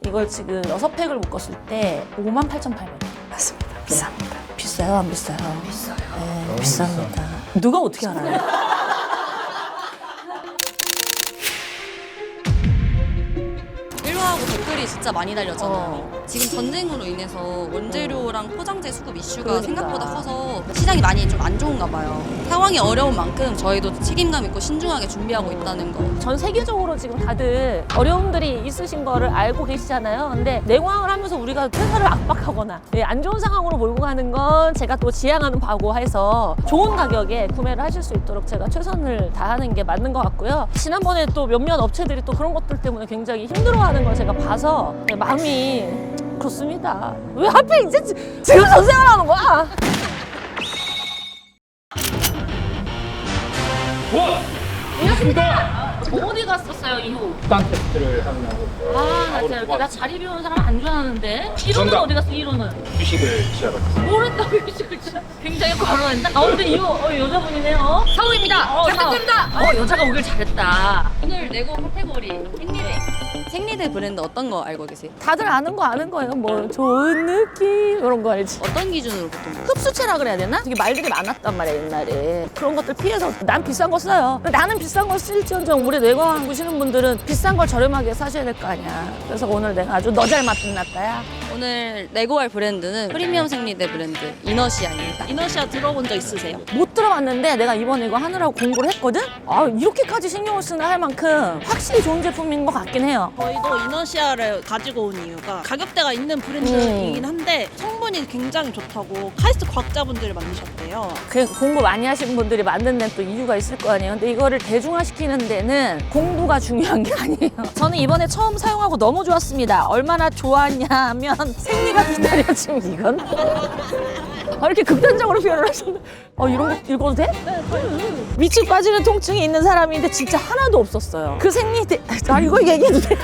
이걸 지금 6팩을 묶었을 때 58,800원. 맞습니다. 비쌉니다. 비싸요, 안 비싸요? 비싸요. 네, 비쌉니다. 누가 어떻게 알아요? 일화하고 댓글이 진짜 많이 달렸잖아요. 지금 전쟁으로 인해서 원재료랑 포장재 수급 이슈가 그러니까. 생각보다 커서 시장이 많이 좀 안 좋은가 봐요. 상황이 어려운 만큼 저희도 책임감 있고 신중하게 준비하고 있다는 거. 전 세계적으로 지금 다들 어려움들이 있으신 거를 알고 계시잖아요. 근데 내광을 하면서 우리가 회사를 압박하거나 안 좋은 상황으로 몰고 가는 건 제가 또 지향하는 바고 해서 좋은 가격에 구매를 하실 수 있도록 제가 최선을 다하는 게 맞는 것 같고요. 지난번에 또 몇몇 업체들이 또 그런 것들 때문에 굉장히 힘들어하는 걸 제가 봐서 마음이 그렇습니다. 왜 하필 이제 지금 전생을 하는 거야? 안녕하십니까. 어디 갔었어요 이후? 수단 테스트를 하느라고 나 자리 비우는 사람 안 좋아하는데 1호는 정답. 어디 갔어 1호는? 휴식을 취하러 갔어요. 뭘 했다고 휴식을 굉장히 과로했나? 근데 이거 여자분이네요. 사우입니다. 부탁드립니다. 여자가 오길 잘했다. 오늘 내고 카테고리 생리대 브랜드 어떤 거 알고 계세요? 다들 아는 거예요. 뭐 좋은 느낌 이런 거 알지? 어떤 기준으로 보통 흡수체라 그래야 되나? 되게 말들이 많았단 말이야 옛날에. 그런 것들 피해서 난 비싼 거 써요. 나는 비싼 거 쓸지언정 우리 내광 보시는 분들은 비싼 걸 저렴하게 사셔야 될 거 아니야. 그래서 오늘 내가 아주 너 잘 만났다야. 오늘 내고할 브랜드는 프리미엄 생리대 브랜드 이너시아입니다. 이너시아 들어본 적 있으세요? 못 들어봤는데 내가 이번에 이거 하느라고 공부를 했거든? 아 이렇게까지 신경을 쓰나 할 만큼 확실히 좋은 제품인 것 같긴 해요. 저희도 이너시아를 가지고 온 이유가 가격대가 있는 브랜드이긴 한데 성분이 굉장히 좋다고 카이스트 과학자분들이 만드셨대요. 그 공부 많이 하시는 분들이 만든 데는 또 이유가 있을 거 아니에요. 근데 이거를 대중화시키는 데는 공부가 중요한 게 아니에요. 저는 이번에 처음 사용하고 너무 좋았습니다. 얼마나 좋았냐 하면 생리가 기다려지면 이건? 이렇게 극단적으로 표현을 하셨는데 이런 거 읽어도 돼? 밑이 빠지는 통증이 있는 사람인데 진짜 하나도 없었어요. 그 생리 때 이거 얘기해도 돼?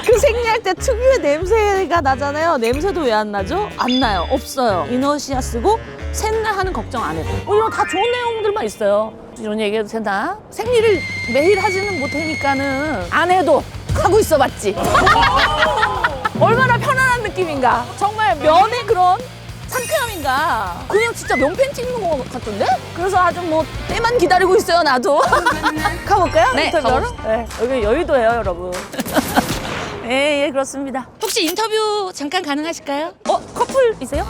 그 생리할 때 특유의 냄새가 나잖아요. 냄새도 왜 안 나죠? 안 나요. 없어요. 이너시아 쓰고 쇳나 하는 걱정 안 해도. 이런 다 좋은 내용들만 있어요. 이런 얘기해도 되나? 생리를 매일 하지는 못하니까는 안 해도 하고 있어 봤지. 얼마나 편안한 느낌인가. 정말 면의 그런 상쾌함인가. 그냥 진짜 면팬티 입는 것 같던데? 그래서 아주 뭐 때만 기다리고 있어요 나도. 가볼까요? 네, 인터뷰하러? 가봅시다. 네, 여기 여의도예요 여러분. 예, 그렇습니다. 혹시 인터뷰 잠깐 가능하실까요? 커플이세요?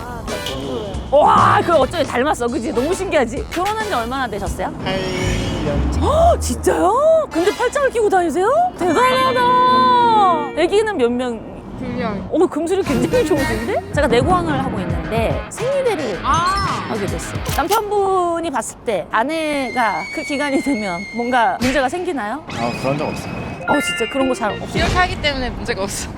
와, 그거 어쩌니 닮았어, 그지? 너무 신기하지? 결혼한 지 얼마나 되셨어요? 8년 진짜요? 근데 팔짱을 끼고 다니세요? 대단하다. 아기는 몇 명? 2명. 금슬이 굉장히 좋으신데? 제가 내고항을 하고 있는데 생리대를 하게 됐어요. 남편분이 봤을 때 아내가 그 기간이 되면 뭔가 문제가 생기나요? 그런 적 없어요. 진짜 그런 거 잘 없어요. 이렇게 하기 때문에 문제가 없어.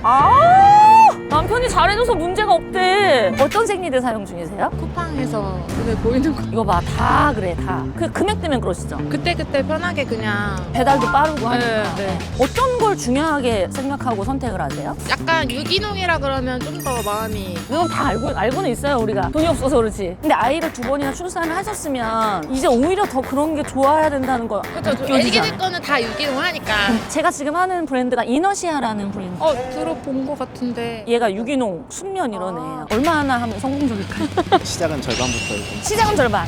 남편이 잘해줘서 문제가 없대. 어떤 생리대 사용 중이세요? 쿠팡에서 눈에 보이는 거. 이거 봐, 다 그래, 다. 그 금액 때문에 그러시죠? 그때그때 편하게 그냥 배달도 빠르고 하니까. 네. 어떤 걸 중요하게 생각하고 선택을 하세요? 약간 유기농이라 그러면 좀 더 마음이 이건 다 알고는 있어요, 우리가. 돈이 없어서 그렇지. 근데 아이를 2번이나 출산을 하셨으면 이제 오히려 더 그런 게 좋아야 된다는 거. 그렇죠. 애기들 거는 다 유기농 하니까. 제가 지금 하는 브랜드가 이너시아라는 브랜드. 들어본 거 같은데. 얘가 유기농, 순면 이러네. 얼마나 하면 성공적일까요? 시작은 절반부터 이렇게. 시작은 절반.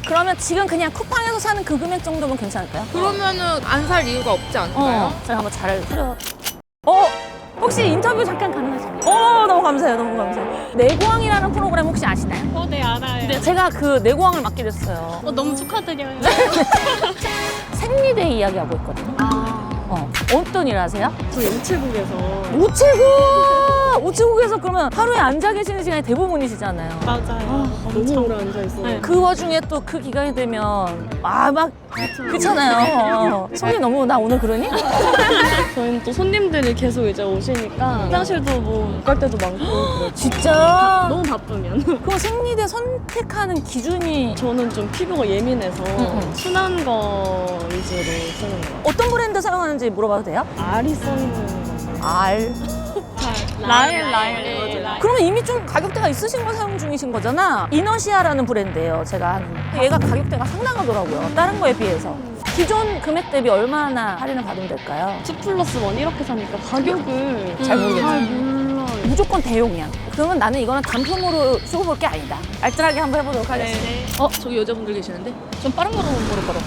그러면 지금 그냥 쿠팡에서 사는 그 금액 정도면 괜찮을까요? 그러면은 안 살 이유가 없지 않을까요? 제가 한번 잘 흐려. 혹시 인터뷰 잠깐 가능하실까요? 너무 감사해요, 너무 감사해요. 내고항이라는 프로그램 혹시 아시나요? 네, 알아요. 네, 제가 그 내고항을 맡게 됐어요. 너무 축하드려요. 생리대 이야기하고 있거든요. 어떤 일 하세요? 저 우체국에서. 우체국에서 그러면 하루에 앉아 계시는 시간이 대부분이시잖아요. 맞아요. 너무 오래 앉아있어요. 그 와중에 또 그 기간이 되면 막 그렇잖아요. 손이 너무 나 오늘 그러니? 저희는 또 손님들이 계속 이제 오시니까 화장실도 못 갈 때도 많고 그래요. 진짜? 너무 바쁘면. 그럼 생리대 선택하는 기준이 저는 좀 피부가 예민해서 순한 거 위주로 쓰는 거예요. 어떤 브랜드 사용하는지 물어봐도 돼요? 알이 써있는 건데. 알. 라일. 그러면 이미 좀 가격대가 있으신 걸 사용 중이신 거잖아. 이너시아라는 브랜드예요, 제가 하는. 얘가 가격대가 상당하더라고요, 다른 거에 비해서. 기존 금액 대비 얼마나 할인을 받으면 될까요? 2+1 이렇게 사니까 가격을 잘 모르겠어요. 잘 몰라요. 무조건 대용량. 그러면 나는 이거는 단품으로 쓰고 볼 게 아니다. 알뜰하게 한번 해보도록 하겠습니다. 저기 여자분들 계시는데? 좀 빠른 걸로 고를 거라고.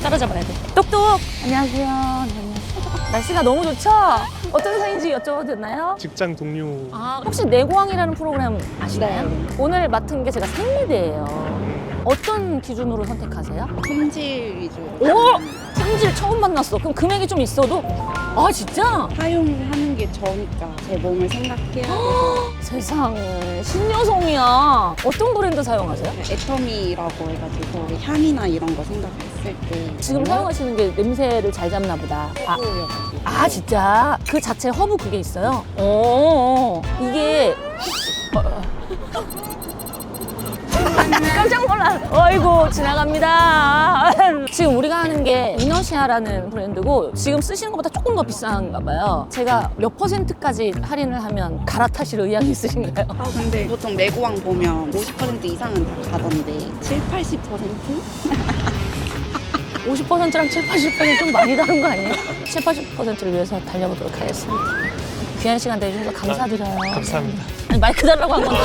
따라잡아야 돼. 똑똑! 안녕하세요. 네, 안녕하세요. 날씨가 너무 좋죠? 어떤 회사인지 여쭤봐도 되나요? 직장 동료. 아, 혹시 내고왕이라는 프로그램 아시나요? 오늘 맡은 게 제가 생리대예요. 어떤 기준으로 선택하세요? 품질 위주. 오! 품질 처음 만났어. 그럼 금액이 좀 있어도? 아, 진짜? 사용하는 게 저니까 제 몸을 생각해야 돼서 세상에, 신여성이야. 어떤 브랜드 사용하세요? 애터미라고 해가지고 향이나 이런 거 생각했을 때 지금 사용하시는 게 냄새를 잘 잡나 보다. 허브여가지고 진짜? 그 자체 허브 그게 있어요? 오, 이게. 깜짝 놀라. 어이구, 지나갑니다. 지금 우리가 하는 게 이너시아라는 브랜드고 지금 쓰시는 것보다 조금 더 비싼가 봐요. 제가 몇 %까지 할인을 하면 갈아타실 의향이 있으신가요? 근데 보통 내고왕 보면 50% 이상은 다 가던데 70-80%? 50%랑 70-80%는 좀 많이 다른 거 아니에요? 70-80%를 위해서 달려보도록 하겠습니다. 귀한 시간 내주셔서 감사드려요. 감사합니다. 아니, 마이크 달라고 한 건데.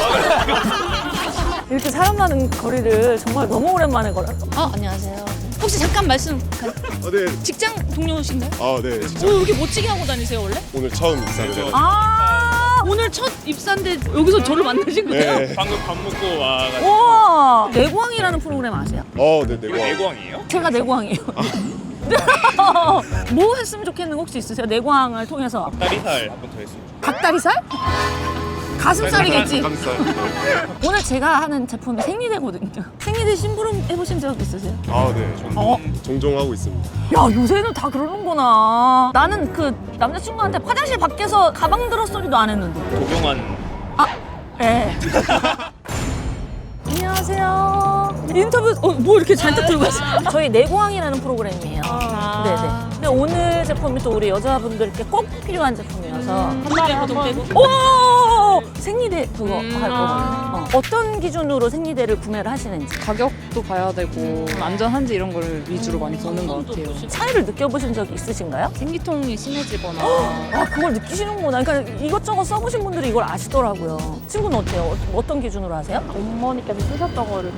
이렇게 사람 많은 거리를 정말 너무 오랜만에 걸었어. 안녕하세요. 혹시 잠깐 말씀, 네. 직장 동료신가요? 네. 진짜 오, 이렇게 멋지게 하고 다니세요, 원래? 오늘 처음 입사를 오늘 첫 입사인데 여기서 저를 만나신 거예요? 네. 방금 밥 먹고 와가지고. 와, 내고왕이라는 프로그램 아세요? 네, 이거 내고. 내고왕이에요? 제가 내고왕이에요. 뭐 했으면 좋겠는 거 혹시 있으세요? 내고왕을 통해서. 다리살 한 번 더 했어요. 닭다리살? 가슴살이겠지? 감사. 오늘 제가 하는 제품이 생리대거든요. 생리대 심부름 해보신 적 있으세요? 네. 종종 하고 있습니다. 야, 요새는 다 그러는구나. 나는 그 남자친구한테 화장실 밖에서 가방 들어 소리도 안 했는데. 도경환. 네. 안녕하세요. 인터뷰, 뭐 이렇게 잔뜩 들고 왔어요? 저희 내고왕이라는 프로그램이에요. 네네. 근데 오늘 제품이 또 우리 여자분들께 꼭 필요한 제품이어서. 한 달에 한번 빼고. 오! 생리대 그거 할 거거든요. 어떤 기준으로 생리대를 구매를 하시는지. 가격도 봐야 되고 안전한지 이런 걸 위주로 많이 보는 것 같아요. 차이를 느껴보신 적이 있으신가요? 생리통이 심해지거나 그걸 느끼시는구나. 그러니까 이것저것 써보신 분들이 이걸 아시더라고요. 친구는 어때요? 어떤 기준으로 하세요? 어머니께서 쓰셨던 거를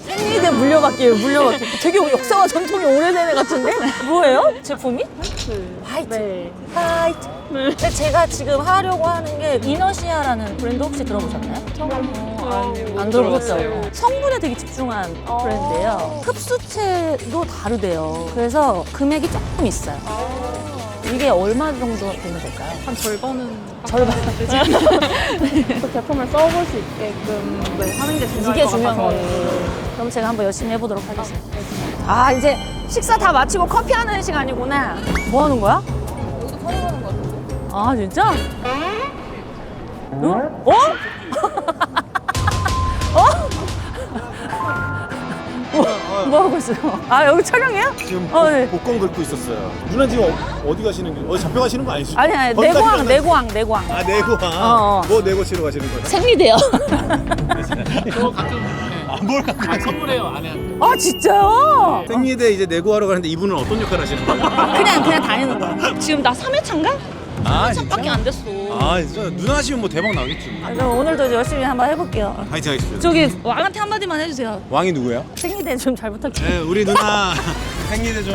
생리대 물려받기예요, 물려받기. 되게 역사와 전통이 오래된 애 같은데? 뭐예요? 제품이? 화이트. 네. 화이트. 근데 제가 지금 하려고 하는 게 이너시아라는 브랜드 혹시 들어보셨나요? 안 들어봤어요. 성분에 되게 집중한 브랜드예요. 흡수체도 다르대요. 그래서 금액이 조금 있어요. 이게 얼마 정도 되면 될까요? 한 절반은 절반. 그 제품을 써볼 수 있게끔 하는 게 중요할 이게 것 중요한 같아서 거예요. 그럼 제가 한번 열심히 해보도록 하겠습니다. 이제 식사 다 마치고 커피 하는 시간이구나. 뭐 하는 거야? 여기서 촬영하는 거 같은데. 진짜? 어? 뭐 하고 있어요? 여기 촬영이에요? 지금 네. 복권 긁고 있었어요. 누나 지금 어디 가시는 길? 잡혀가시는 거 아니시죠? 아니, 거기까지 내고왕. 내고왕. 어. 뭐 내고 치러 가시는 거예요? 생리대요. 선물해요, 안 해요. 진짜요? 생리대 이제 내고하러 가는데 이분은 어떤 역할 하시는 거예요? 그냥 다니는 거야. 지금 나 3회차인가? 3회차밖에 안 됐어. 진짜 누나 하시면 뭐 대박 나겠지. 그럼 오늘도 이제 열심히 한번 해볼게요. 파이팅 하십시오. 저기 왕한테 한마디만 해주세요. 왕이 누구예요? 생리대 좀 잘 부탁드려요. 네, 우리 누나 생리대 좀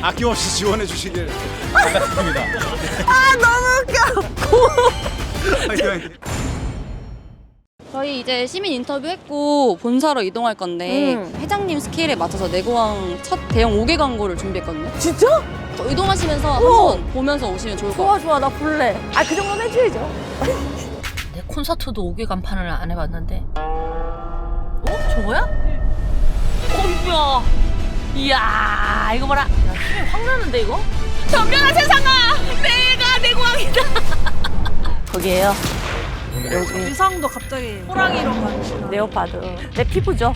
아낌없이 지원해 주시길 부탁드립니다. 너무 웃겨. 파이팅 화이팅. 저희 이제 시민 인터뷰했고 본사로 이동할 건데 회장님 스케일에 맞춰서 내고왕 첫 대형 5개 광고를 준비했거든요. 진짜? 저 이동하시면서 한번 보면서 오시면 좋을 것 같아요. 좋아, 나 볼래. 그 정도는 해줘야죠. 내 콘서트도 5개 간판을 안 해봤는데. 저거야? 이거야. 이야, 이거 봐라. 힘이 확 나는데, 이거? 덤벼라, 세상아! 내가 내고왕이다! 거기에요. 의상도 갑자기 호랑이로 만 레오파드. 내 피부죠.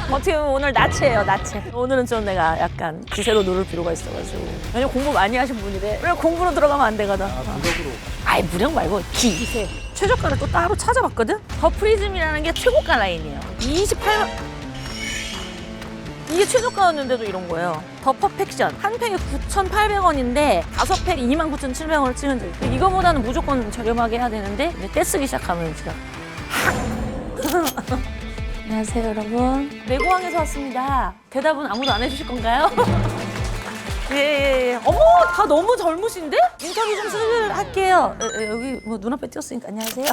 어떻게 보면 오늘 나체예요, 나체. 오늘은 좀 내가 약간 기세로 누를 필요가 있어가지고. 왜냐면 공부 많이 하신 분이래. 왜 공부로 들어가면 안 되거든. 무력으로. 무력 말고 기세. 최저가를 또 따로 찾아봤거든? 더 프리즘이라는 게 최고가 라인이에요. 28만. 이게 최저가였는데도 이런 거예요. 더 퍼펙션. 한 팩에 9,800원인데 5팩 29,700원을 치면 돼. 이거보다는 무조건 저렴하게 해야 되는데 이제 떼쓰기 시작하면 제가 안녕하세요 여러분. 내고항에서 왔습니다. 대답은 아무도 안 해주실 건가요? 예. 어머, 다 너무 젊으신데? 인터뷰 좀 할게요. 여기 뭐 눈앞에 띄었으니까 안녕하세요.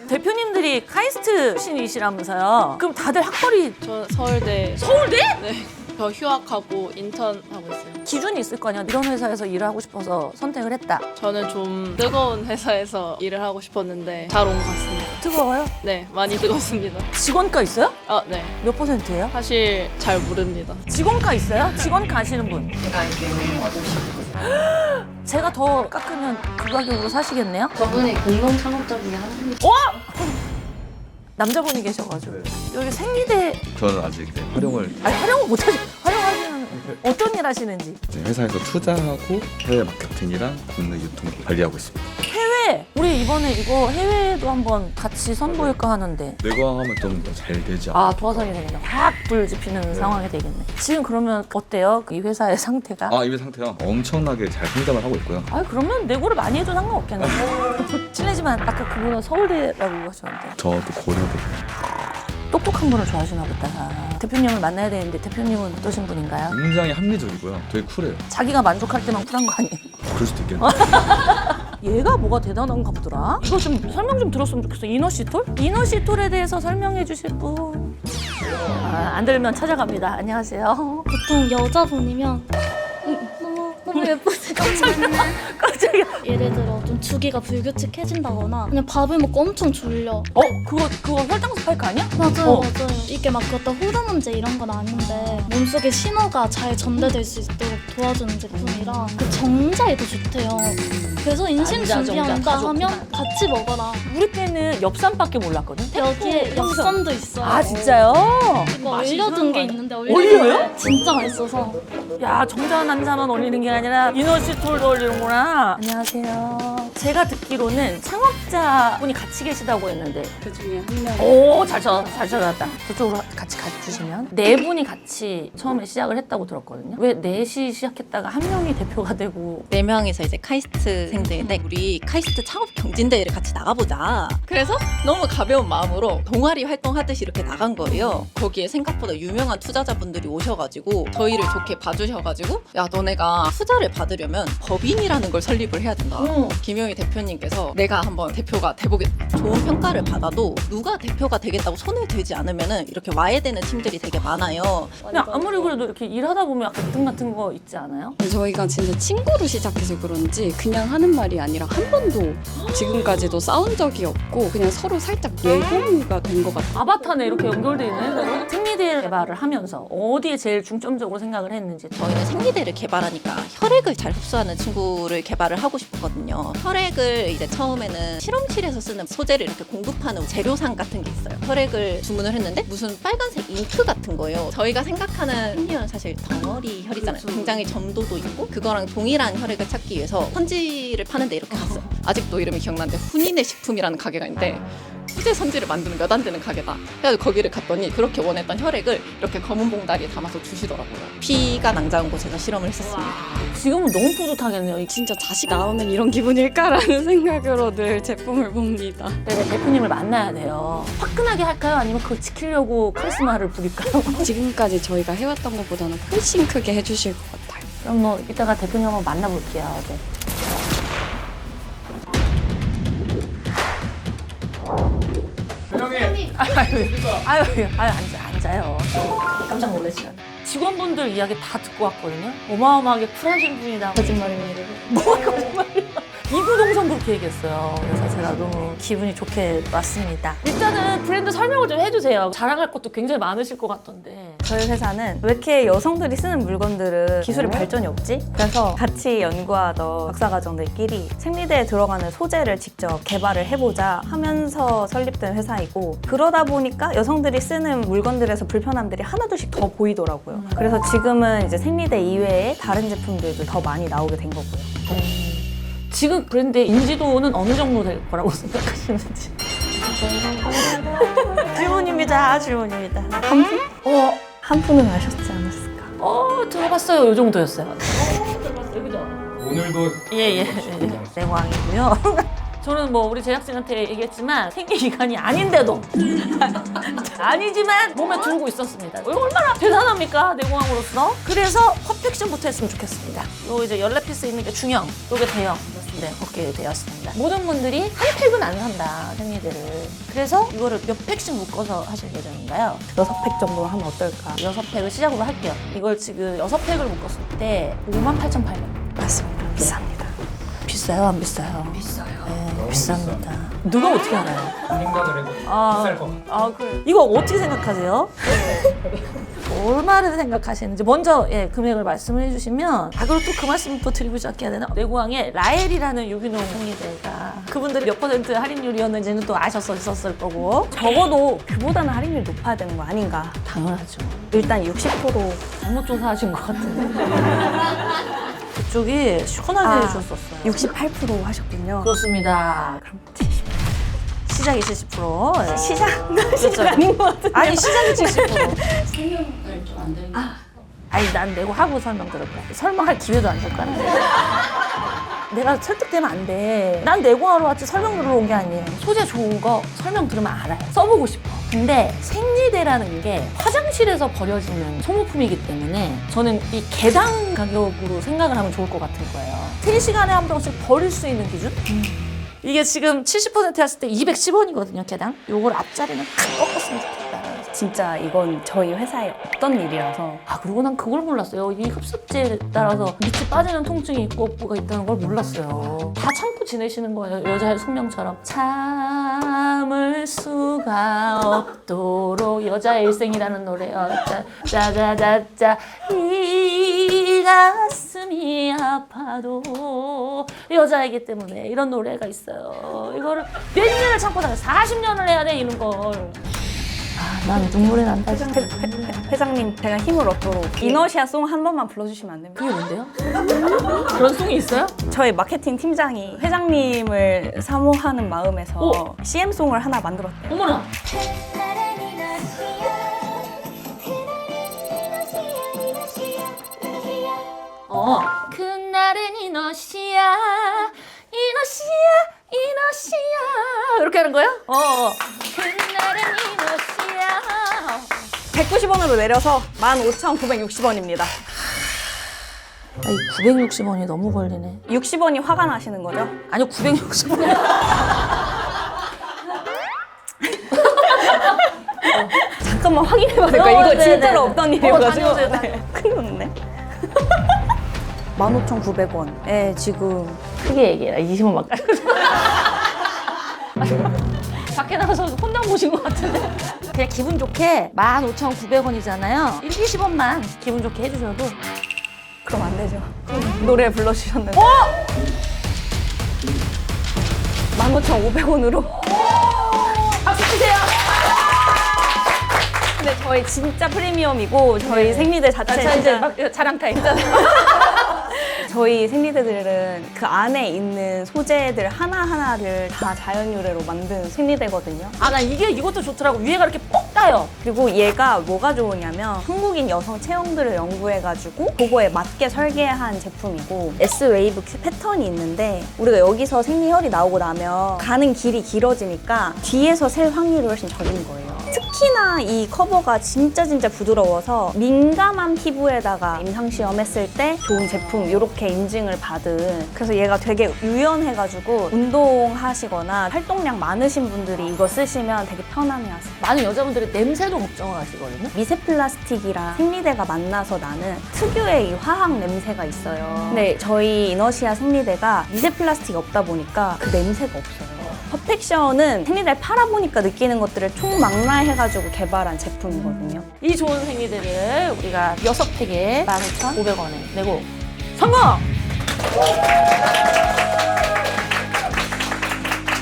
대표님들이 카이스트 신이시라면서요. 그럼 다들 학벌이 저 서울대. 서울대? 네. 저 휴학하고 인턴하고 있어요. 기준이 있을 거 아니야. 이런 회사에서 일을 하고 싶어서 선택을 했다. 저는 좀 뜨거운 회사에서 일을 하고 싶었는데 잘 온 것 같습니다. 뜨거워요? 네, 많이 뜨겁습니다. 직원가 있어요? 아, 네. 몇 %예요? 사실 잘 모릅니다. 직원가 있어요? 직원가 아시는 분? 제가 더 깎으면 그 가격으로 사시겠네요? 저분이 공동 창업자 중에 한 분이 남자분이 계셔가지고 여기 생리대 저는 아직 활용을 활용을 못하시 활용하시는 어떤 일 하시는지 회사에서 투자하고 해외 마케팅이랑 국내 유통 관리하고 있습니다. 해외 우리 이번에 이거 해외도 한번 같이 선보일까 하는데 내고항하면 좀 더 잘 되지 않을까? 도화선이 되겠네. 확 불지피는 상황이 되겠네. 지금 그러면 어때요? 이 회사의 상태가? 이회 상태요. 엄청나게 잘 성장을 하고 있고요. 그러면 내고를 많이 해도 상관없겠네. 실례지만 아까 그분은 서울대라고 하셨는데 저도 고려대. 똑똑한 분을 좋아하시나 보다. 대표님을 만나야 되는데 대표님은 어떠신 분인가요? 굉장히 합리적이고요. 되게 쿨해요. 자기가 만족할 때만 쿨한 거 아니에요? 그럴 수도 있겠네요. 얘가 뭐가 대단한가 보더라? 이거 좀 설명 좀 들었으면 좋겠어. 이너시톨? 이너시톨에 대해서 설명해 주실 분. 안 들면 찾아갑니다. 안녕하세요. 보통 여자분이면 너무 예쁘지. 깜짝이야. 예를 들어 좀 주기가 불규칙해진다거나 그냥 밥을 먹고 엄청 졸려. 그거 혈당 스파이크 아니야? 맞아요. 이게 막 그렇다 호르몬제 이런 건 아닌데 몸속에 신호가 잘 전달될 수 있도록 도와주는 제품이라 그 정자에도 좋대요. 그래서 인생 남자, 준비한다 정자 다 하면 같이 먹어라. 우리 때는 엽산밖에 몰랐거든. 여기에 엽산도 있어요. 아 진짜요? 이거 얼려둔 게 있는데 얼려요? 진짜 맛있어서. 야 정자 난자만 올리는 게 아니라 이너시톨도 올리는구나. 안녕하세요. 제가 듣기로는 창업자분이 같이 계시다고 했는데 그 중에 한 명. 오, 잘 찾아왔다. 저쪽으로 같이 가주시면 네 분이 같이 처음에 시작을 했다고 들었거든요. 왜 넷이 시작했다가 한 명이 대표가 되고 4명이서 이제 카이스트생들인데 우리 카이스트 창업 경진대회를 같이 나가보자. 그래서 너무 가벼운 마음으로 동아리 활동하듯이 이렇게 나간 거예요. 거기에 생각보다 유명한 투자자분들이 오셔가지고 저희를 좋게 봐주셔가지고 야 너네가 투자를 받으려면 법인이라는 걸 설립을 해야 된다. 김용희 대표님께서 내가 한번 대표가 돼보겠다. 좋은 평가를 받아도 누가 대표가 되겠다고 손을 들지 않으면 이렇게 와야 되는 팀들이 되게 많아요. 그냥 아무리 그래도 이렇게 일하다 보면 약간 갈등 같은 거 있지 않아요? 저희가 진짜 친구로 시작해서 그런지 그냥 하는 말이 아니라 한 번도 지금까지도 싸운 적이 없고 그냥 서로 살짝 예공유가 된 것 같아요. 아바타네 이렇게 연결돼 있네. 생리대 개발을 하면서 어디에 제일 중점적으로 생각을 했는지. 저희는 생리대를 개발하니까 혈액을 잘 흡수하는 친구를 개발을 하고 싶었거든요. 혈액을 이제 처음에는 실험실에서 쓰는 소재를 이렇게 공급하는 재료상 같은 게 있어요. 혈액을 주문을 했는데 무슨 빨간색 잉크 같은 거예요. 저희가 생각하는 생리혈은 사실 덩어리 혈이잖아요. 굉장히 점도도 있고 그거랑 동일한 혈액을 찾기 위해서 선지를 파는데 이렇게 갔어요. 아직도 이름이 기억나는데 훈인의 식품이라는 가게가 있는데 수제 선지를 만드는 몇 안 되는 가게다. 그래서 거기를 갔더니 그렇게 원했던 혈액을 이렇게 검은 봉다리에 담아서 주시더라고요. 피가 낭자한 곳에서 실험을 했었습니다. 지금은 너무 뿌듯하겠네요. 진짜 자식 나오면 이런 기분일까라는 생각으로 늘 제품을 봅니다. 내가 대표님을 만나야 돼요. 화끈하게 할까요? 아니면 그걸 지키려고 카리스마를 부릴까요? 지금까지 저희가 해왔던 것보다는 훨씬 크게 해주실 것 같아요. 그럼 뭐 이따가 대표님 한번 만나볼게요. 네. 앉아요. 깜짝 놀랐어요. 직원분들 이야기 다 듣고 왔거든요. 어마어마하게 쿨하신 분이다. 거짓말입니다. 뭐가 거짓말이야? 이구동성 그렇게 얘기했어요. 그래서 제가 너무 기분이 좋게 왔습니다. 일단은 브랜드 설명을 좀 해주세요. 자랑할 것도 굉장히 많으실 것 같던데. 저희 회사는 왜 이렇게 여성들이 쓰는 물건들은 기술이 발전이 없지? 그래서 같이 연구하던 박사과정들끼리 생리대에 들어가는 소재를 직접 개발을 해보자 하면서 설립된 회사이고, 그러다 보니까 여성들이 쓰는 물건들에서 불편함들이 하나둘씩 더 보이더라고요. 그래서 지금은 이제 생리대 이외에 다른 제품들도 더 많이 나오게 된 거고요. 지금 브랜드의 인지도는 어느 정도 될 거라고 생각하시는지. 질문입니다. 질문입니다. 한 분은 아셨지 않았을까? 들어봤어요. 이 정도였어요. 들어봤어요. 그죠? 오늘도 예. 내광이고요. 저는 뭐 우리 제작진한테 얘기했지만 생리기간이 아닌데도 아니지만 몸에 두고 있었습니다. 이거 얼마나 대단합니까? 내공항으로서. 그래서 퍼펙션부터 했으면 좋겠습니다. 요 이제 열네 피스 있는 게 중형, 요게 대형. 네, 그렇게 되었습니다. 모든 분들이 한 팩은 안 산다, 생리대를. 그래서 이거를 몇 팩씩 묶어서 하실 예정인가요? 6팩 정도 하면 어떨까? 6팩을 시작으로 할게요. 이걸 지금 6팩을 묶었을 때 58,800원. 맞습니다. 비쌉니다. 비싸요, 안 비싸요? 비싸요. 네, 비쌉니다. 누가 어떻게 알아요? 생각을 해도 비쌀 것 같아요. 그래. 이거 어떻게 생각하세요? 얼마를 생각하시는지 먼저 금액을 말씀을 해주시면 그리고 또 그 말씀을 또 드리고 시작해야 되나? 내고항에 라엘이라는 유기농 생리대가 그분들이 몇 퍼센트 할인율이었는지는 또 아셨었을 거고 적어도 그보다는 할인율이 높아야 되는 거 아닌가? 당연하죠. 일단 60% 잘못 조사하신 것 같은데 그쪽이 시원하게 해줬었어요. 68% 하셨군요. 그렇습니다. 그럼 70%. 시작이 70%. 네. 시작 아닌 것 같은데. 아니 시작이 70%. 설명을 좀 안 되는 아니 난 내고 하고 설명 들을 거야. 설명할 기회도 안 줄 거야. 내가 설득되면 안 돼. 난 내고하러 왔지 설명 들으러 온 게 아니에요. 소재 좋은 거 설명 들으면 알아요. 써보고 싶어. 근데 생리대라는 게 화장실에서 버려지는 소모품이기 때문에 저는 이 개당 가격으로 생각을 하면 좋을 것 같은 거예요. 3시간에 한 병씩 버릴 수 있는 기준? 이게 지금 70% 했을 때 210원이거든요, 개당. 요걸 앞자리는 탁 꺾었으면 좋겠다. 진짜 이건 저희 회사에 없던 일이라서. 그리고 난 그걸 몰랐어요. 이 흡습제에 따라서 밑에 빠지는 통증이 있고 없고가 있다는 걸 몰랐어요. 다 참고 지내시는 거예요. 여자의 숙명처럼. 참을 수가 없도록 여자의 일생이라는 노래요. 짜자자자 이 가슴이 아파도 여자이기 때문에 이런 노래가 있어요. 이거를 몇 년을 참고 다녀 40년을 해야 돼 이런 걸. 난 눈물이 난다 진짜. 회장님 제가 힘을 얻도록 이너시아 송 한 번만 불러주시면 안 됩니까? 그게 뭔데요? 그런 송이 있어요? 저희 마케팅 팀장이 회장님을 사모하는 마음에서 CM송을 하나 만들었대요. 어머나. 그날은 이너시아 이렇게 하는 거예요? 그날은 이너시아 190원으로 내려서 15,960원입니다. 아니 960원이 너무 걸리네. 60원이 화가 나시는 거죠? 아니요 960원. 잠깐만 확인해봐도 될까요? 이거 네네네. 진짜로 없던 일이어가지고. 다녀오세요. 네. 큰일 났네. 15,900원에 지금 크게 얘기해라. 20원만 깔고. 밖에 나가서 혼자 보신 것 같은데. 그냥 기분 좋게 15,900원이잖아요. 20원만 기분 좋게 해주셔도. 그럼 안 되죠. 노래 불러주셨는데. 15,500원으로. 박수 치세요. 근데 저희 진짜 프리미엄이고 저희 생리대 자체 자, 이제 진짜 막 자랑 타임. 저희 생리대들은 그 안에 있는 소재들 하나하나를 다 자연 유래로 만든 생리대거든요. 나 이것도 좋더라고. 위에가 이렇게 뻑 따요. 그리고 얘가 뭐가 좋으냐면 한국인 여성 체형들을 연구해가지고 그거에 맞게 설계한 제품이고 S-웨이브 패턴이 있는데 우리가 여기서 생리혈이 나오고 나면 가는 길이 길어지니까 뒤에서 셀 확률이 훨씬 적은 거예요. 특히나 이 커버가 진짜 부드러워서 민감한 피부에다가 임상시험 했을 때 좋은 제품 이렇게 인증을 받은, 그래서 얘가 되게 유연해가지고 운동하시거나 활동량 많으신 분들이 이거 쓰시면 되게 편안해하세요. 많은 여자분들이 냄새도 걱정을 하시거든요. 미세 플라스틱이랑 생리대가 만나서 나는 특유의 이 화학 냄새가 있어요. 근데 저희 이너시아 생리대가 미세 플라스틱이 없다 보니까 그 냄새가 없어요. 퍼펙션은 생리대를 팔아보니까 느끼는 것들을 총망라해가지고 개발한 제품이거든요. 이 좋은 생리대를 우리가 6팩에 15,500원에 내고 성공!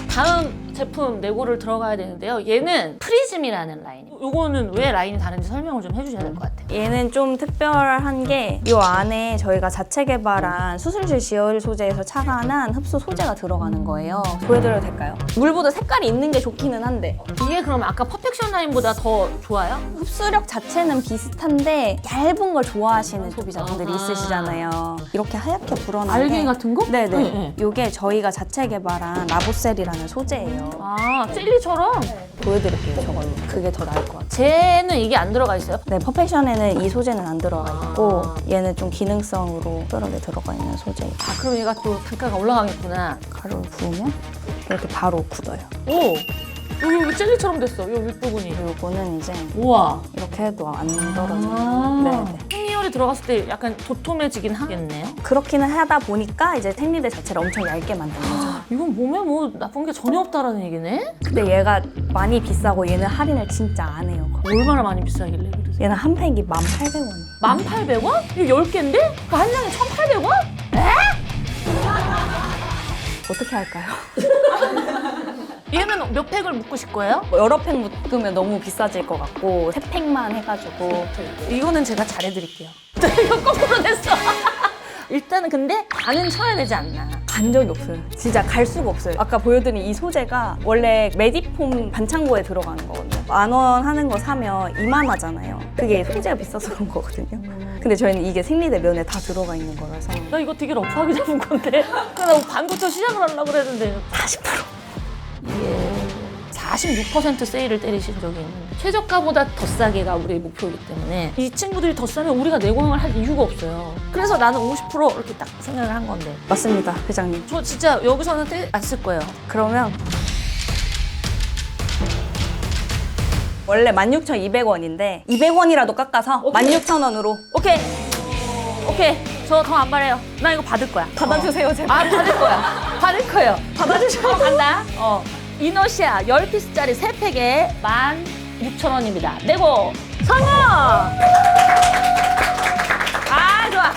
다음 제품 네고를 들어가야 되는데요. 얘는 프리즘이라는 라인. 요거는 왜 라인이 다른지 설명을 좀 해주셔야 될 것 같아요. 얘는 좀 특별한 게 이 안에 저희가 자체 개발한 수술실 지열 소재에서 착안한 흡수 소재가 들어가는 거예요. 보여드려도 될까요? 물보다 색깔이 있는 게 좋기는 한데 이게 그럼 아까 퍼펙션 라인보다 더 좋아요? 흡수력 자체는 비슷한데 얇은 걸 좋아하시는 소비자분들이 있으시잖아요. 이렇게 하얗게 불어나는 알갱이 같은 거? 네네. 네. 이게 저희가 자체 개발한 라보셀이라는 소재예요. 아, 젤리처럼? 보여드릴게요, 저걸로. 그게 더 나을 것 같아요. 쟤는 이게 안 들어가 있어요? 네, 퍼펙션에는 이 소재는 안 들어가 있고 얘는 좀 기능성으로 특별하게 들어가 있는 소재예요. 아, 그럼 얘가 또 단가가 올라가겠구나. 가루를 부으면 이렇게 바로 굳어요. 오! 여기 젤리처럼 됐어, 요 윗부분이. 요거는 이제 우와. 이렇게 해도 안 떨어져요. 아. 네네. 생리혈이 들어갔을 때 약간 도톰해지긴 하겠네요. 그렇기는 하다 보니까 이제 생리대 자체를 엄청 얇게 만든 거죠. 이건 몸에 뭐 나쁜 게 전혀 없다라는 얘기네? 근데 얘가 많이 비싸고 얘는 할인을 진짜 안 해요. 얼마나 많이 비싸길래 그러세요? 얘는 한 팩이 1,800원. 1,800원? 이거 10개인데? 한 장에 1,800원? 에? 어떻게 할까요? 얘는 몇 팩을 묶으실 거예요? 여러 팩 묶으면 너무 비싸질 것 같고 3팩만 해가지고 이거는 제가 잘해드릴게요. 이거 거꾸로 됐어. 일단은 근데 반은 쳐야 되지 않나. 간 적이 없어요. 진짜 갈 수가 없어요. 아까 보여드린 이 소재가 원래 메디폼 반창고에 들어가는 거거든요. 10,000원 하는 거 사면 2만 하잖아요. 그게 소재가 비싸서 그런 거거든요. 근데 저희는 이게 생리대 면에 다 들어가 있는 거라서 나 이거 되게 러프하게 잡은 건데. 나 반부터 시작을 하려고 그랬는데 40%. 이게 46% 세일을 때리신 적이 있는데 최저가보다 더 싸게가 우리의 목표이기 때문에 이 친구들이 더 싸면 우리가 내공을 할 이유가 없어요. 그래서 나는 50% 이렇게 딱 생각을 한 건데 맞습니다, 회장님. 저 진짜 여기서는 안 쓸 거예요. 그러면 원래 16,200원인데 200원이라도 깎아서 16,000원으로 오케이. 저 더 안 바래요. 나 이거 받을 거야. 받아주세요, 제발. 아, 받을 거야. 받을 거예요. 받아주셔. 간다. 이너시아 10피스짜리 3팩에 16,000원입니다. 내고 성공! 아, 좋아.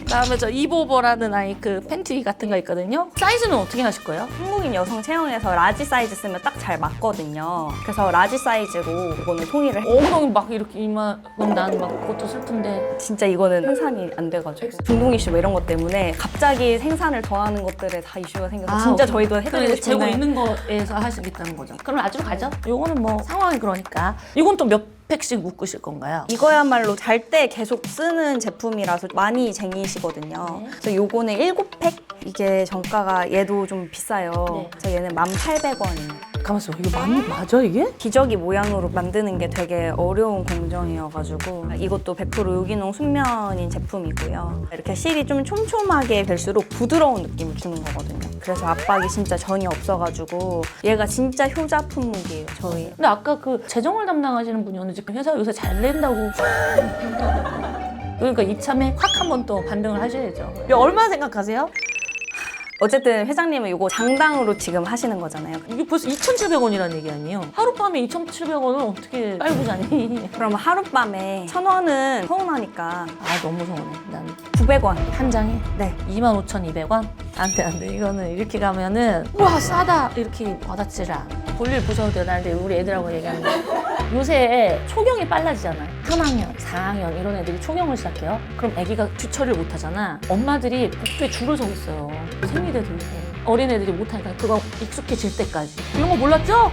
그다음에 저 이보버라는 아이 그 팬티 같은 거 있거든요. 사이즈는 어떻게 하실 거예요? 한국인 여성 체형에서 라지 사이즈 쓰면 딱 잘 맞거든요. 그래서 라지 사이즈로 이거는 통일을 해요. 엉덩이 막 이렇게 이만 난 막 그것도 슬픈데 진짜 이거는 생산이 안 돼가지고 중동 이슈 뭐 이런 것 때문에 갑자기 생산을 더 하는 것들에 다 이슈가 생겨서 진짜 저희도 해드리고 재고 싶은데 있는 거에서 하시겠다는 거죠. 그럼 아주 가죠. 요거는 뭐 상황이 그러니까. 이건 또 몇 팩씩 묶으실 건가요? 이거야말로 잘 때 계속 쓰는 제품이라서 많이 쟁이시거든요. 그래서 요거는 7팩? 이게 정가가 얘도 좀 비싸요. 그래서 얘는 1,800원이에요. 가만있어. 이거 맞아 이게? 기저귀 모양으로 만드는 게 되게 어려운 공정이어가지고 이것도 100% 유기농 순면인 제품이고요. 이렇게 실이 좀 촘촘하게 될수록 부드러운 느낌을 주는 거거든요. 그래서 압박이 진짜 전혀 없어가지고 얘가 진짜 효자 품목이에요, 저희. 근데 아까 그 재정을 담당하시는 분이었는데 회사 요새 잘 낸다고. 그러니까 이참에 확 한 번 또 반등을 하셔야죠. 얼마 생각하세요? 어쨌든 회장님은 이거 장당으로 지금 하시는 거잖아요. 이게 벌써 2,700원이라는 얘기 아니에요? 하룻밤에 2,700원을 어떻게 깔고 자니? 그럼 하룻밤에 1,000원은 서운하니까 아, 너무 서운해. 난 900원. 한 장에? 네. 25,200원? 안 돼. 이거는 이렇게 가면은 와, 싸다! 이렇게 와닿지를 않아. 볼일 보셔도 돼요. 나 근데 우리 애들하고 얘기하는 거. 요새 초경이 빨라지잖아요. 3학년, 4학년 이런 애들이 초경을 시작해요. 그럼 아기가 주철을 못 하잖아. 엄마들이 복도에 줄을 서 있어요. 생리대 들고. 어린애들이 못하니까 그거 익숙해질 때까지. 이런 거 몰랐죠?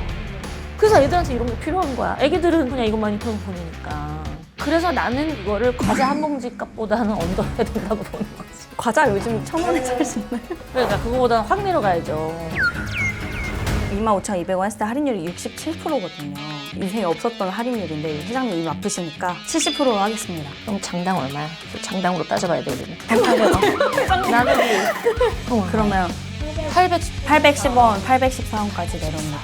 그래서 애들한테 이런 거 필요한 거야. 애기들은 그냥 이것만 입고 보니까. 그래서 나는 이거를 과자 한 봉지 값보다는 언더해야 된다고 보는 거지. 과자 요즘 1,000원에 살 수 있나요? 그러니까 그거보다는 확 내려가야죠. 25,200원 했을 때 할인율이 67%거든요. 인생에 없었던 할인율인데 회장님 이미 아프시니까 70%로 하겠습니다. 그럼 장당 얼마야? 장당으로 따져봐야 돼, 우리는. 1,800원. 나누기. 그러면 810원, 814원까지 내려옵니다.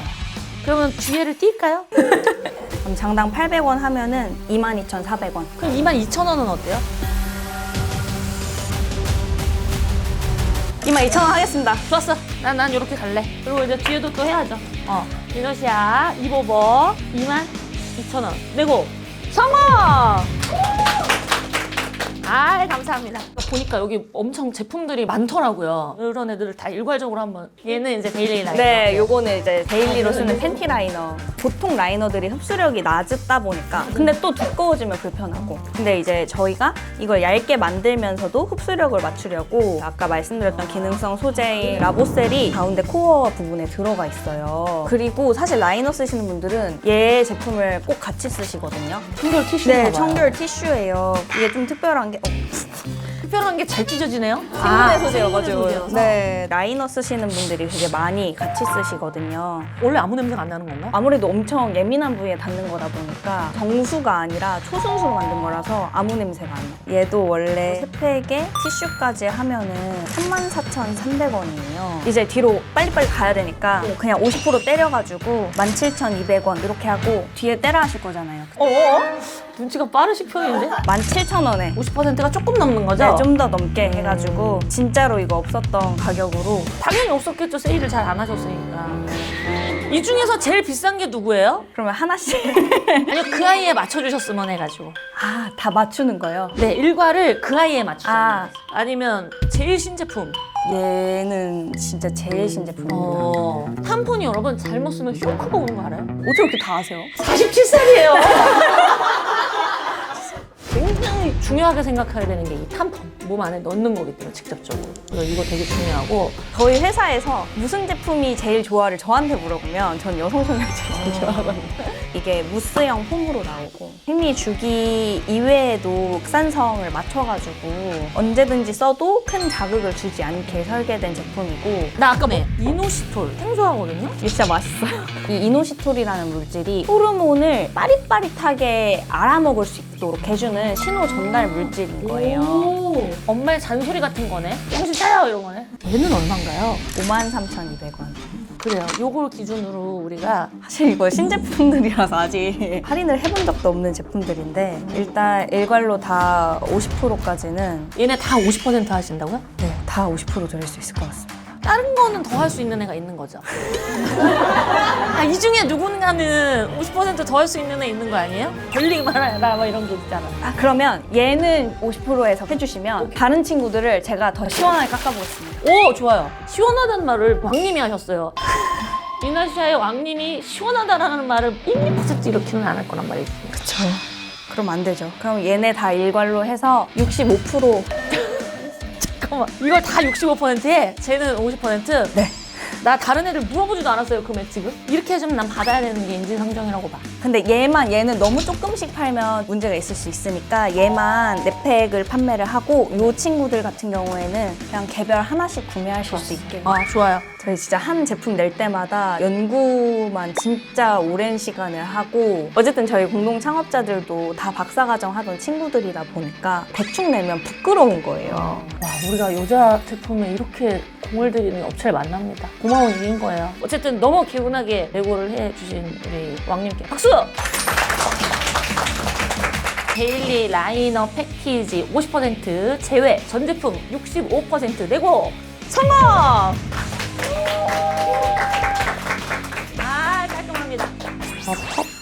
그러면 뒤에를 뛸까요? 그럼 장당 800원 하면은 22,400원. 그럼 22,000원은 어때요? 22,000원 하겠습니다. 좋았어. 난 이렇게 갈래. 그리고 이제 뒤에도 또 해야죠. 이너시아, 이보버 22,000원 내고 성공! 아, 감사합니다. 보니까 여기 엄청 제품들이 많더라고요. 이런 애들을 다 일괄적으로 한번. 얘는 이제 데일리 라이너. 네, 요거는 이제 데일리로 쓰는 팬티 라이너. 보통 라이너들이 흡수력이 낮다 보니까 근데 또 두꺼워지면 불편하고. 근데 이제 저희가 이걸 얇게 만들면서도 흡수력을 맞추려고 아까 말씀드렸던 기능성 소재인 라보셀이 가운데 코어 부분에 들어가 있어요. 그리고 사실 라이너 쓰시는 분들은 얘 제품을 꼭 같이 쓰시거든요. 청결 티슈인가 네, 봐요. 청결 티슈예요. 이게 좀 특별한 게 특별한 게 잘 찢어지네요. 생분해 소재여가지고. 소재여서. 네, 라이너 쓰시는 분들이 되게 많이 같이 쓰시거든요. 원래 아무 냄새가 안 나는 건가? 아무래도 엄청 예민한 부위에 닿는 거다 보니까 정수가 아니라 초순수로 만든 거라서 아무 냄새가 안 나요. 얘도 원래 3팩에 티슈까지 하면은 34,300원이에요. 이제 뒤로 빨리빨리 가야 되니까 그냥 50% 때려가지고 17,200원 이렇게 하고 뒤에 때려 하실 거잖아요. 눈치가 빠르신 편인데? 17,000원에 50%가 조금 넘는 거죠? 네, 좀 더 넘게 해가지고 진짜로 이거 없었던 가격으로. 당연히 없었겠죠. 세일을 잘 안 하셨으니까. 이 중에서 제일 비싼 게 누구예요? 그러면 하나씩 아니요, 그 아이에 맞춰주셨으면 해가지고. 다 맞추는 거예요? 네, 일과를 그 아이에 맞추잖아요. 아니면 제일 신제품. 얘는 진짜 제일 신제품이에요. 탐폰이 여러분 잘못 쓰면 쇼크가 오는 거 알아요? 어떻게 그렇게 다 아세요? 47살이에요. 굉장히 중요하게 생각해야 되는 게 이 탐폰. 몸 안에 넣는 거기 때문에 직접적으로. 그래서 이거 되게 중요하고. 저희 회사에서 무슨 제품이 제일 좋아를 저한테 물어보면 전 여성 성형제 제일 좋아하거든요. 이게 무스형 폼으로 나오고 생리 주기 이외에도 극산성을 맞춰가지고 언제든지 써도 큰 자극을 주지 않게 설계된 제품이고. 나 아까 이노시톨 생소하거든요? 이게 진짜 맛있어요. 이 이노시톨이라는 물질이 호르몬을 빠릿빠릿하게 알아먹을 수 있도록 해주는 신호 전달 물질인 거예요. 엄마의 잔소리 같은 거네. 정신 차려 이런 거네. 얘는 얼마인가요? 53,200원. 그래요. 요걸 기준으로 우리가 사실 이거 신제품들이라서 아직 할인을 해본 적도 없는 제품들인데 일단 일괄로 다 50%까지는 얘네 다 50% 하신다고요? 네, 다 50% 드릴 수 있을 것 같습니다. 다른 거는 더 할 수 있는 애가 있는 거죠. 이 중에 누군가는 50% 더 할 수 있는 애 있는 거 아니에요? 걸리기 말아라 뭐 이런 거 있잖아. 그러면 얘는 50%에서 해주시면 다른 친구들을 제가 더 시원하게 깎아보겠습니다. 오, 좋아요. 시원하다는 말을 왕님이 하셨어요. 이나시아의 왕님이 시원하다라는 말을 1, 2% 이렇게는 안 할 거란 말이지. 그쵸. 그럼 안 되죠. 그럼 얘네 다 일괄로 해서 65%. 잠깐만. 이걸 다 65%에 쟤는 50%? 네. 나 다른 애들 물어보지도 않았어요, 금액 지금. 이렇게 해주면 난 받아야 되는 게 인지상정이라고 봐. 근데 얘는 너무 조금씩 팔면 문제가 있을 수 있으니까 얘만 4팩을 판매를 하고 이 친구들 같은 경우에는 그냥 개별 하나씩 구매하실 수 있게. 좋아요. 저희 진짜 한 제품 낼 때마다 연구만 진짜 오랜 시간을 하고 어쨌든 저희 공동 창업자들도 다 박사과정 하던 친구들이다 보니까 대충 내면 부끄러운 거예요. 와, 우리가 여자 제품에 이렇게 공을 들이는 업체를 만납니다. 고마운 일인 거예요. 어쨌든 너무 개운하게 레고를 해주신 우리 왕님께 박수! 데일리 라이너 패키지 50% 제외, 전 제품 65% 레고 성공! 깔끔합니다.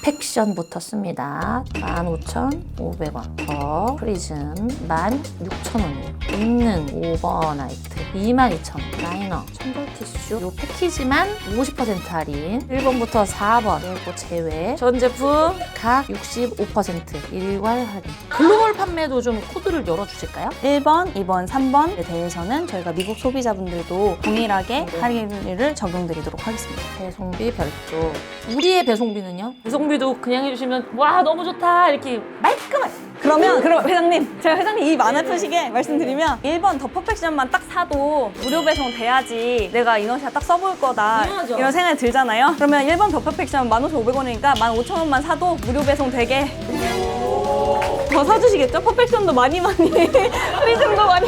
퍼펙션부터 씁니다. 15,500원. 더 프리즘 16,000원이에요. 있는 오버나이트 22,000원. 라이너, 청결 티슈 요 패키지만 50% 할인. 1번부터 4번 그리고 제외. 전 제품 각 65% 일괄 할인. 글로벌 판매도 좀 코드를 열어주실까요? 1번, 2번, 3번에 대해서는 저희가 미국 소비자분들도 동일하게 할인을 적용드리도록 하겠습니다. 배송비 별도. 우리의 배송비는요? 배송비도 그냥 해주시면 와 너무 좋다 이렇게 말끔하게. 그럼 회장님, 제가 회장님 입 안 아프시게 말씀드리면 1번 더 퍼펙션만 딱 사도 무료 배송 돼야지 내가 이너시아 딱 써볼 거다 당연하죠. 이런 생각이 들잖아요. 그러면 1번 더 퍼펙션 15,500원이니까 15,000원만 사도 무료 배송 되게 더 사주시겠죠? 퍼펙션도 많이 프리즘도 많이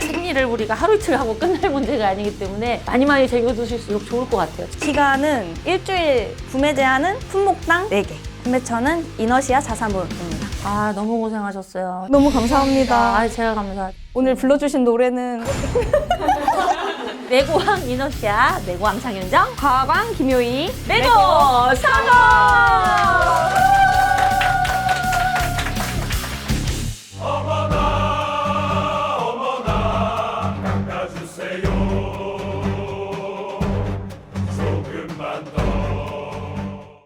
생리를 우리가 하루 이틀 하고 끝날 문제가 아니기 때문에 많이 챙겨두실수록 좋을 것 같아요. 시간은 일주일 구매 제한은 품목당 4개 판매처는 이너시아 자사몰입니다. 너무 고생하셨어요. 너무 감사합니다. 제가 감사합니다. 오늘 불러주신 노래는 내고왕 이너시아, 내고왕 장윤정, 과광 김효희 내고 성공!